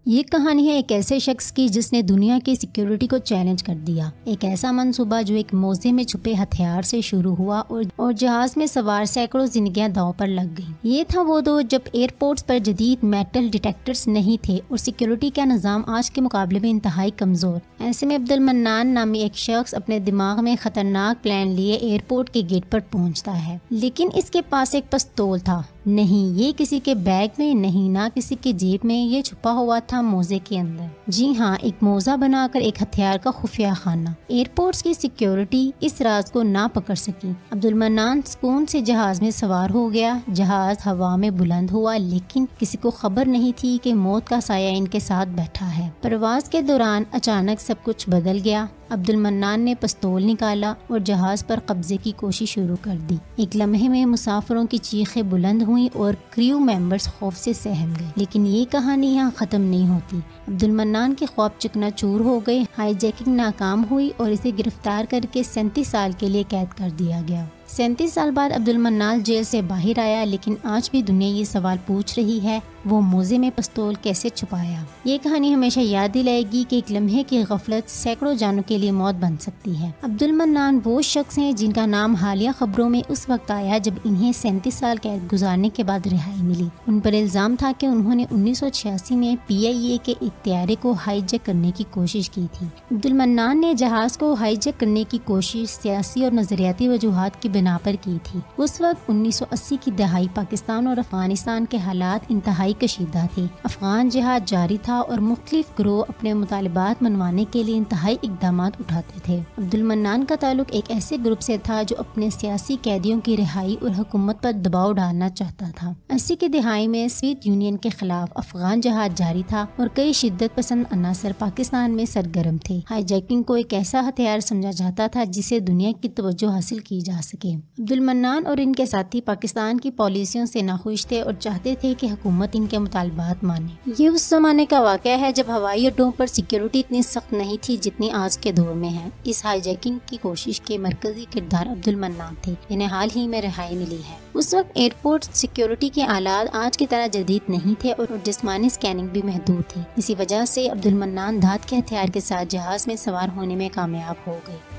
ये कहानी है एक ऐसे शख्स की जिसने दुनिया की सिक्योरिटी को चैलेंज कर दिया। एक ऐसा मंसूबा जो एक मोजे में छुपे हथियार से शुरू हुआ और जहाज में सवार सैकड़ों जिंदगियां दांव पर लग गईं। ये था वो दौर जब एयरपोर्ट्स पर जदीद मेटल डिटेक्टर्स नहीं थे और सिक्योरिटी का निज़ाम आज के मुकाबले में इंतहाई कमजोर। ऐसे में अब्दुल मन्नान नामी एक शख्स अपने दिमाग में खतरनाक प्लान लिए एयरपोर्ट के गेट पर पहुँचता है, लेकिन इसके पास एक पिस्तौल था। नहीं, ये किसी के बैग में नहीं, ना किसी के जेब में, ये छुपा हुआ था मोजे के अंदर। जी हाँ, एक मोजा बनाकर एक हथियार का खुफिया खाना। एयरपोर्ट्स की सिक्योरिटी इस राज को ना पकड़ सकी। अब्दुल मन्नान सुकून से जहाज में सवार हो गया। जहाज हवा में बुलंद हुआ, लेकिन किसी को खबर नहीं थी कि मौत का साया इनके साथ बैठा है। परवाज के दौरान अचानक सब कुछ बदल गया। अब्दुल मन्नान ने पिस्तौल निकाला और जहाज पर कब्जे की कोशिश शुरू कर दी। एक लम्हे में मुसाफिरों की चीखें बुलंद हुई और क्रू मेंबर्स खौफ से सहम गए। लेकिन ये कहानी यहाँ खत्म नहीं होती। अब्दुल मन्नान के ख्वाब चकनाचूर हो गए। हाईजैकिंग नाकाम हुई और इसे गिरफ्तार करके 37 साल के लिए कैद कर दिया गया। 37 साल बाद अब्दुल मन्नान जेल से बाहर आया, लेकिन आज भी दुनिया ये सवाल पूछ रही है, वो मोजे में पिस्तौल कैसे छुपाया। ये कहानी हमेशा याद दिलाएगी कि एक लम्हे की गफलत सैकड़ों जानों के लिए मौत बन सकती है। अब्दुल मन्नान वो शख्स हैं जिनका नाम हालिया खबरों में उस वक्त आया जब इन्हें 37 साल कैद गुजारने के बाद रिहाई मिली। उन पर इल्जाम था कि उन्होंने 1986 में PIA के एक तैयारे को हाईजैक करने की कोशिश की थी। अब्दुल मन्नान ने जहाज को हाईजैक करने की कोशिश सियासी और नजरियाती वजूहात की बिना पर की थी। उस वक्त 1980 की दहाई पाकिस्तान और अफगानिस्तान के हालात इंतहाई कशीदा थे। अफगान जिहाद जारी था और मुख्तलिफ गिरोह अपने मुतालिबात मनवाने के लिए इंतहाई इकदाम उठाते थे। अब्दुल मन्नान का ताल्लुक एक ऐसे ग्रुप से था जो अपने सियासी कैदियों की रिहाई और हुकूमत पर दबाव डालना चाहता था। 80 की दहाई में सोवियत यूनियन के खिलाफ अफगान जिहाद जारी था और कई शिद्दत पसंद अनासर पाकिस्तान में सरगर्म थे। हाईजैकिंग को एक ऐसा हथियार समझा जाता था जिसे दुनिया की तवज्जो हासिल की जा सके। अब्दुल मन्नान और इनके साथी पाकिस्तान की पॉलिसियों से नाखुश थे और चाहते थे कि हुकूमत इनके मुतालबात माने। ये उस जमाने का वाक़या है जब हवाई अड्डों पर सिक्योरिटी इतनी सख्त नहीं थी जितनी आज के दौर में है। इस हाईजैकिंग की कोशिश के मरकजी किरदार अब्दुल मन्नान थे, जिन्हें हाल ही में रिहाई मिली है। उस वक्त एयरपोर्ट सिक्योरिटी के आलात आज की तरह जदीद नहीं थे और जिस्मानी स्कैनिंग भी महदूद थी। इसी वजह से अब्दुल मन्नान धात के हथियार के साथ जहाज में सवार होने में कामयाब हो गए।